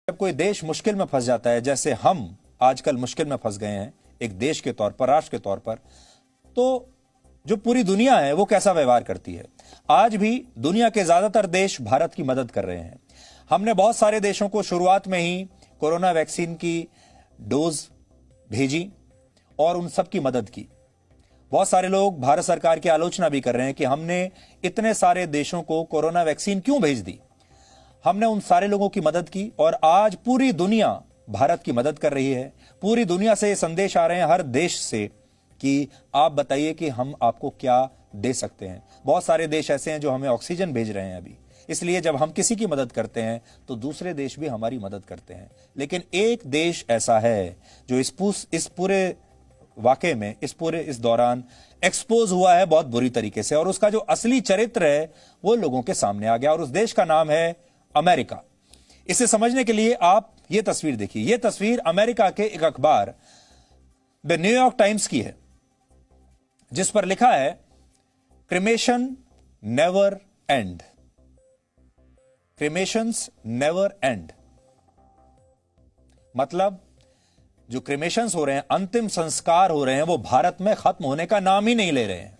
जब कोई देश मुश्किल में फंस जाता है, जैसे हम आजकल मुश्किल में फंस गए हैं एक देश के तौर पर, राष्ट्र के तौर पर, तो जो पूरी दुनिया है वो कैसा व्यवहार करती है। आज भी दुनिया के ज्यादातर देश भारत की मदद कर रहे हैं। हमने बहुत सारे देशों को शुरुआत में ही कोरोना वैक्सीन की डोज भेजी और उन सब की मदद की। बहुत सारे लोग भारत सरकार की आलोचना भी कर रहे हैं कि हमने इतने सारे देशों को कोरोना वैक्सीन क्यों भेज दी। हमने उन सारे लोगों की मदद की और आज पूरी दुनिया भारत की मदद कर रही है। पूरी दुनिया से ये संदेश आ रहे हैं, हर देश से, कि आप बताइए कि हम आपको क्या दे सकते हैं। बहुत सारे देश ऐसे हैं जो हमें ऑक्सीजन भेज रहे हैं अभी। इसलिए जब हम किसी की मदद करते हैं तो दूसरे देश भी हमारी मदद करते हैं। लेकिन एक देश ऐसा है जो इस पूरे वाकये में, इस दौरान एक्सपोज हुआ है बहुत बुरी तरीके से, और उसका जो असली चरित्र है वो लोगों के सामने आ गया, और उस देश का नाम है अमेरिका। इसे समझने के लिए आप ये तस्वीर देखिए। ये तस्वीर अमेरिका के एक अखबार द न्यूयॉर्क टाइम्स की है, जिस पर लिखा है cremation never end. Cremations never end मतलब जो क्रिमेशंस हो रहे हैं, अंतिम संस्कार हो रहे हैं, वो भारत में खत्म होने का नाम ही नहीं ले रहे हैं।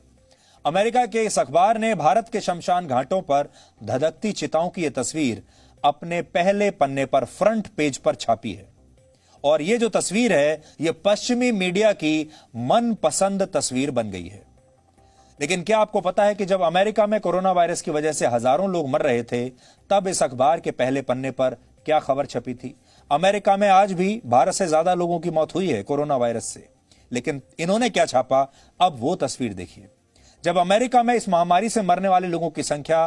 अमेरिका के इस अखबार ने भारत के शमशान घाटों पर धधकती चिताओं की यह तस्वीर अपने पहले पन्ने पर, फ्रंट पेज पर छापी है। और यह जो तस्वीर है, यह पश्चिमी मीडिया की मनपसंद तस्वीर बन गई है। लेकिन क्या आपको पता है कि जब अमेरिका में कोरोना वायरस की वजह से हजारों लोग मर रहे थे, तब इस अखबार के पहले पन्ने पर क्या खबर छपी थी? अमेरिका में आज भी भारत से ज्यादा लोगों की मौत हुई है कोरोना वायरस से। लेकिन इन्होंने क्या छापा, अब वो तस्वीर देखिए। जब अमेरिका में इस महामारी से मरने वाले लोगों की संख्या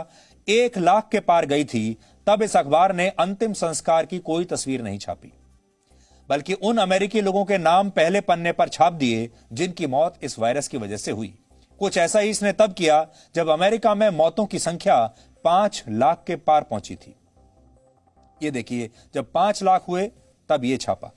1 लाख के पार गई थी, तब इस अखबार ने अंतिम संस्कार की कोई तस्वीर नहीं छापी, बल्कि उन अमेरिकी लोगों के नाम पहले पन्ने पर छाप दिए जिनकी मौत इस वायरस की वजह से हुई। कुछ ऐसा ही इसने तब किया जब अमेरिका में मौतों की संख्या 5 लाख के पार पहुंची थी। ये देखिए, जब 5 लाख हुए तब ये छापा।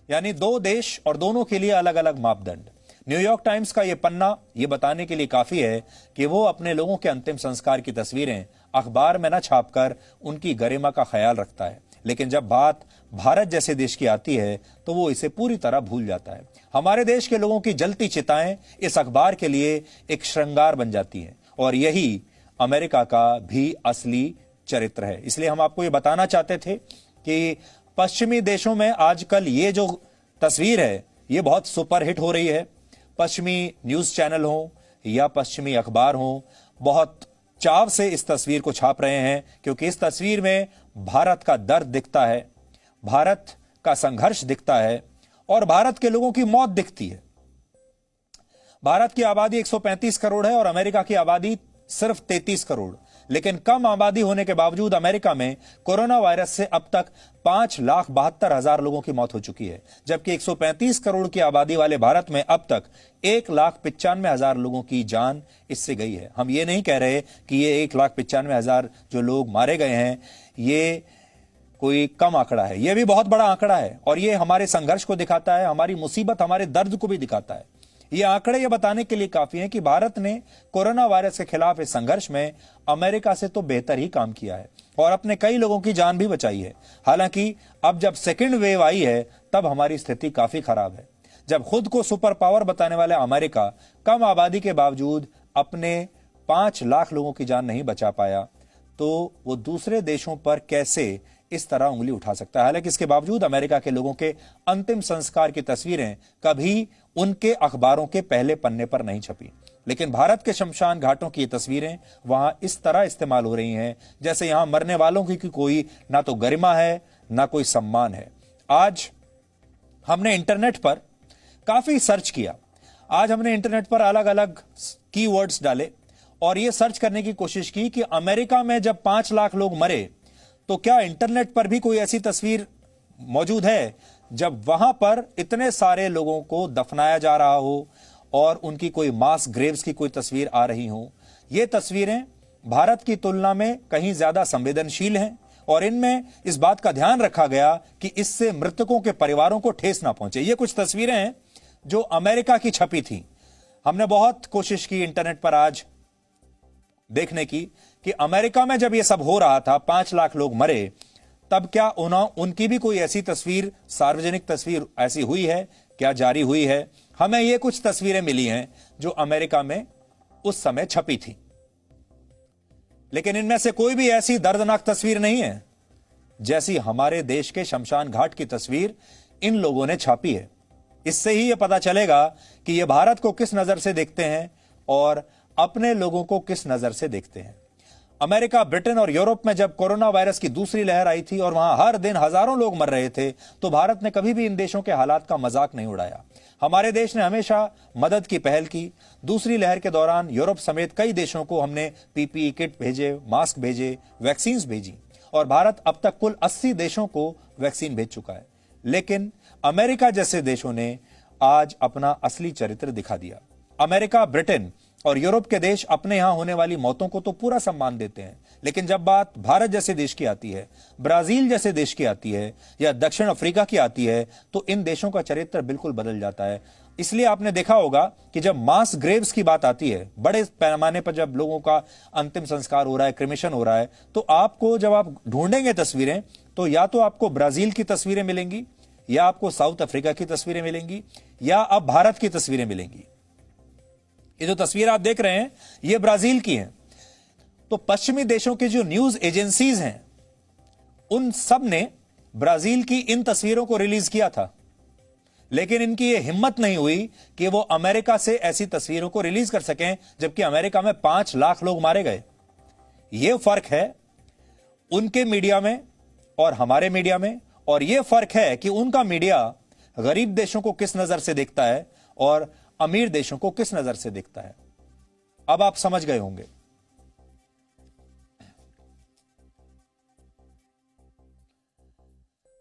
यानी 2 देश और दोनों के लिए अलग अलग मापदंड। न्यूयॉर्क टाइम्स का यह पन्ना यह बताने के लिए काफी है कि वो अपने लोगों के अंतिम संस्कार की तस्वीरें अखबार में न छापकर उनकी गरिमा का ख्याल रखता है। लेकिन जब बात भारत जैसे देश की आती है तो वो इसे पूरी तरह भूल जाता है। हमारे देश के लोगों की जलती चिताएं इस अखबार के लिए एक श्रृंगार बन जाती हैं, और यही अमेरिका का भी असली चरित्र है। इसलिए हम आपको ये बताना चाहते थे कि पश्चिमी देशों में आजकल ये जो तस्वीर है ये बहुत सुपरहिट हो रही है। पश्चिमी न्यूज चैनल हो या पश्चिमी अखबार हो, बहुत चाव से इस तस्वीर को छाप रहे हैं, क्योंकि इस तस्वीर में भारत का दर्द दिखता है, भारत का संघर्ष दिखता है और भारत के लोगों की मौत दिखती है। भारत की आबादी 135 करोड़ है और अमेरिका की आबादी सिर्फ 33 करोड़। लेकिन कम आबादी होने के बावजूद अमेरिका में कोरोना वायरस से अब तक 5,72,000 लोगों की मौत हो चुकी है, जबकि 135 करोड़ की आबादी वाले भारत में अब तक 1,95,000 लोगों की जान इससे गई है। हम ये नहीं कह रहे कि ये 1,95,000 जो लोग मारे गए हैं ये कोई कम आंकड़ा है, यह भी बहुत बड़ा आंकड़ा है, और ये हमारे संघर्ष को दिखाता है, हमारी मुसीबत, हमारे दर्द को भी दिखाता है। ये आंकड़े ये बताने के लिए काफी हैं कि भारत ने कोरोना वायरस के खिलाफ इस संघर्ष में अमेरिका से तो बेहतर ही काम किया है और अपने कई लोगों की जान भी बचाई है। हालांकि अब जब सेकेंड वेव आई है तब हमारी स्थिति काफी खराब है। जब खुद को सुपर पावर बताने वाले अमेरिका कम आबादी के बावजूद अपने 5 लाख लोगों की जान नहीं बचा पाया, तो वो दूसरे देशों पर कैसे इस तरह उंगली उठा सकता है। हालांकि इसके बावजूद अमेरिका के लोगों के अंतिम संस्कार की तस्वीरें कभी उनके अखबारों के पहले पन्ने पर नहीं छपी, लेकिन भारत के शमशान घाटों की ये तस्वीरें वहां इस तरह इस्तेमाल हो रही हैं जैसे यहां मरने वालों की कोई ना तो गरिमा है ना कोई सम्मान है। आज हमने इंटरनेट पर काफी सर्च किया। आज हमने इंटरनेट पर अलग अलग कीवर्ड्स डाले और यह सर्च करने की कोशिश की कि अमेरिका में जब 5 लाख लोग मरे तो क्या इंटरनेट पर भी कोई ऐसी तस्वीर मौजूद है जब वहां पर इतने सारे लोगों को दफनाया जा रहा हो और उनकी कोई मास ग्रेव्स की कोई तस्वीर आ रही हो। ये तस्वीरें भारत की तुलना में कहीं ज्यादा संवेदनशील हैं और इनमें इस बात का ध्यान रखा गया कि इससे मृतकों के परिवारों को ठेस ना पहुंचे। ये कुछ तस्वीरें हैं जो अमेरिका की छपी थी। हमने बहुत कोशिश की इंटरनेट पर आज देखने की कि अमेरिका में जब यह सब हो रहा था, 5 लाख लोग मरे, तब क्या उनकी भी कोई ऐसी तस्वीर, सार्वजनिक तस्वीर ऐसी हुई है क्या, जारी हुई है? हमें ये कुछ तस्वीरें मिली हैं जो अमेरिका में उस समय छपी थी, लेकिन इनमें से कोई भी ऐसी दर्दनाक तस्वीर नहीं है जैसी हमारे देश के शमशान घाट की तस्वीर इन लोगों ने छापी है। इससे ही यह पता चलेगा कि ये भारत को किस नजर से देखते हैं और अपने लोगों को किस नजर से देखते हैं। अमेरिका, ब्रिटेन और यूरोप में जब कोरोना वायरस की दूसरी लहर आई थी और वहां हर दिन हजारों लोग मर रहे थे, तो भारत ने कभी भी इन देशों के हालात का मजाक नहीं उड़ाया। हमारे देश ने हमेशा मदद की पहल की। दूसरी लहर के दौरान यूरोप समेत कई देशों को हमने पीपीई किट भेजे, मास्क भेजे, वैक्सीन भेजी, और भारत अब तक कुल 80 देशों को वैक्सीन भेज चुका है। लेकिन अमेरिका जैसे देशों ने आज अपना असली चरित्र दिखा दिया। अमेरिका, ब्रिटेन और यूरोप के देश अपने यहां होने वाली मौतों को तो पूरा सम्मान देते हैं, लेकिन जब बात भारत जैसे देश की आती है, ब्राजील जैसे देश की आती है या दक्षिण अफ्रीका की आती है, तो इन देशों का चरित्र बिल्कुल बदल जाता है। इसलिए आपने देखा होगा कि जब मास ग्रेव्स की बात आती है, बड़े पैमाने पर जब लोगों का अंतिम संस्कार हो रहा है, क्रिमेशन हो रहा है, तो आपको जब आप ढूंढेंगे तस्वीरें, तो या तो आपको ब्राजील की तस्वीरें मिलेंगी, या आपको साउथ अफ्रीका की तस्वीरें मिलेंगी, या अब भारत की तस्वीरें मिलेंगी। ये जो तस्वीर आप देख रहे हैं, ये ब्राजील की हैं। तो पश्चिमी देशों के जो न्यूज एजेंसीज हैं, उन सब ने ब्राजील की इन तस्वीरों को रिलीज किया था, लेकिन इनकी यह हिम्मत नहीं हुई कि वो अमेरिका से ऐसी तस्वीरों को रिलीज कर सकें, जबकि अमेरिका में 5 लाख लोग मारे गए। यह फर्क है उनके मीडिया में और हमारे मीडिया में, और यह फर्क है कि उनका मीडिया गरीब देशों को किस नजर से देखता है और अमीर देशों को किस नजर से देखता है। अब आप समझ गए होंगे।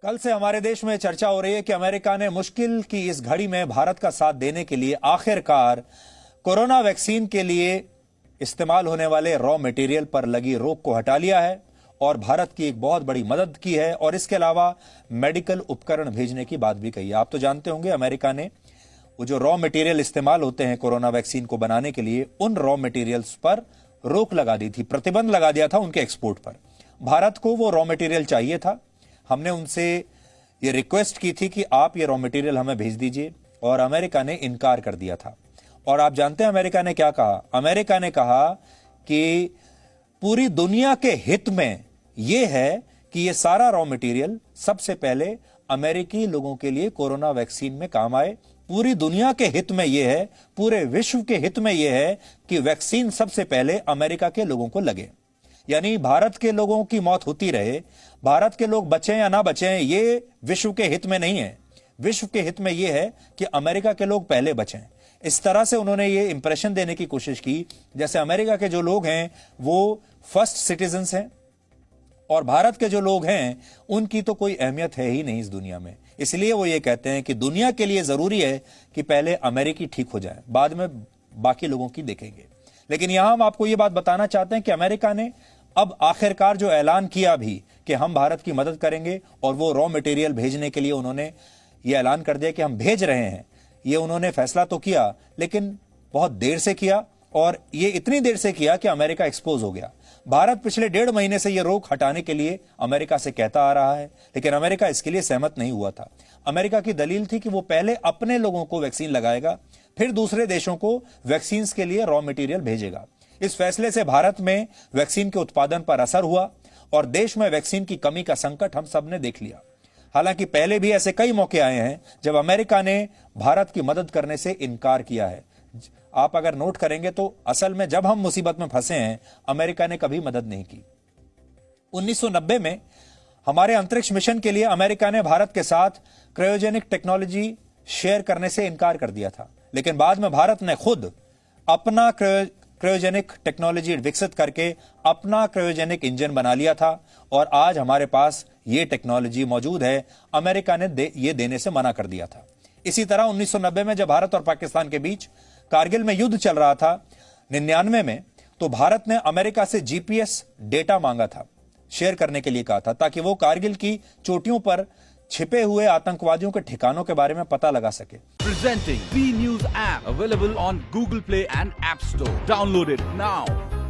कल से हमारे देश में चर्चा हो रही है कि अमेरिका ने मुश्किल की इस घड़ी में भारत का साथ देने के लिए आखिरकार कोरोना वैक्सीन के लिए इस्तेमाल होने वाले रॉ मटेरियल पर लगी रोक को हटा लिया है और भारत की एक बहुत बड़ी मदद की है, और इसके अलावा मेडिकल उपकरण भेजने की बात भी कही है। आप तो जानते होंगे अमेरिका ने वो जो रॉ मटेरियल इस्तेमाल होते हैं कोरोना वैक्सीन को बनाने के लिए, उन रॉ मटेरियल्स पर रोक लगा दी थी, प्रतिबंध लगा दिया था उनके एक्सपोर्ट पर। भारत को वो रॉ मटेरियल चाहिए था। हमने उनसे ये रिक्वेस्ट की थी कि आप ये रॉ मटेरियल हमें भेज दीजिए, और अमेरिका ने इनकार कर दिया था। और आप जानते हैं अमेरिका ने क्या कहा? अमेरिका ने कहा कि पूरी दुनिया के हित में यह है कि यह सारा रॉ मटेरियल सबसे पहले अमेरिकी लोगों के लिए कोरोना वैक्सीन में काम आए। पूरी दुनिया के हित में यह है, पूरे विश्व के हित में यह है कि वैक्सीन सबसे पहले अमेरिका के लोगों को लगे। यानी भारत के लोगों की मौत होती रहे, भारत के लोग बचें या ना बचें, ये विश्व के हित में नहीं है। विश्व के हित में यह है कि अमेरिका के लोग पहले बचें। इस तरह से उन्होंने ये इंप्रेशन देने की कोशिश की जैसे अमेरिका के जो लोग हैं वो फर्स्ट सिटीजन्स हैं, और भारत के जो लोग हैं उनकी तो कोई अहमियत है ही नहीं इस दुनिया में। इसलिए वो ये कहते हैं कि दुनिया के लिए जरूरी है कि पहले अमेरिकी ठीक हो जाए, बाद में बाकी लोगों की देखेंगे। लेकिन यहां हम आपको ये बात बताना चाहते हैं कि अमेरिका ने अब आखिरकार जो ऐलान किया भी कि हम भारत की मदद करेंगे, और वो रॉ मटेरियल भेजने के लिए उन्होंने ये ऐलान कर दिया कि हम भेज रहे हैं। ये उन्होंने फैसला तो किया, लेकिन बहुत देर से किया, और ये इतनी देर से किया कि अमेरिका एक्सपोज हो गया। भारत पिछले 1.5 महीने से यह रोक हटाने के लिए अमेरिका से कहता आ रहा है, लेकिन अमेरिका इसके लिए सहमत नहीं हुआ था। अमेरिका की दलील थी कि वो पहले अपने लोगों को वैक्सीन लगाएगा, फिर दूसरे देशों को वैक्सीन के लिए रॉ मटेरियल भेजेगा। इस फैसले से भारत में वैक्सीन के उत्पादन पर असर हुआ, और देश में वैक्सीन की कमी का संकट हम सब ने देख लिया। हालांकि पहले भी ऐसे कई मौके आए हैं जब अमेरिका ने भारत की मदद करने से इनकार किया है। आप अगर नोट करेंगे तो असल में जब हम मुसीबत में फंसे हैं, अमेरिका ने कभी मदद नहीं की। 1990 में हमारे अंतरिक्ष मिशन के लिए अमेरिका ने भारत के साथ क्रायोजेनिक टेक्नोलॉजी शेयर करने से इनकार कर दिया था, लेकिन बाद में भारत ने खुद अपना क्रायोजेनिक टेक्नोलॉजी विकसित करके अपना क्रायोजेनिक इंजन बना लिया था, और आज हमारे पास ये टेक्नोलॉजी मौजूद है। अमेरिका ने ये देने से मना कर दिया था। इसी तरह 1990 में जब भारत और पाकिस्तान के बीच कारगिल में युद्ध चल रहा था 99 में, तो भारत ने अमेरिका से जीपीएस डेटा मांगा था, शेयर करने के लिए कहा था, ताकि वो कारगिल की चोटियों पर छिपे हुए आतंकवादियों के ठिकानों के बारे में पता लगा सके। Presenting B News app available on Google Play and App Store. Download it now.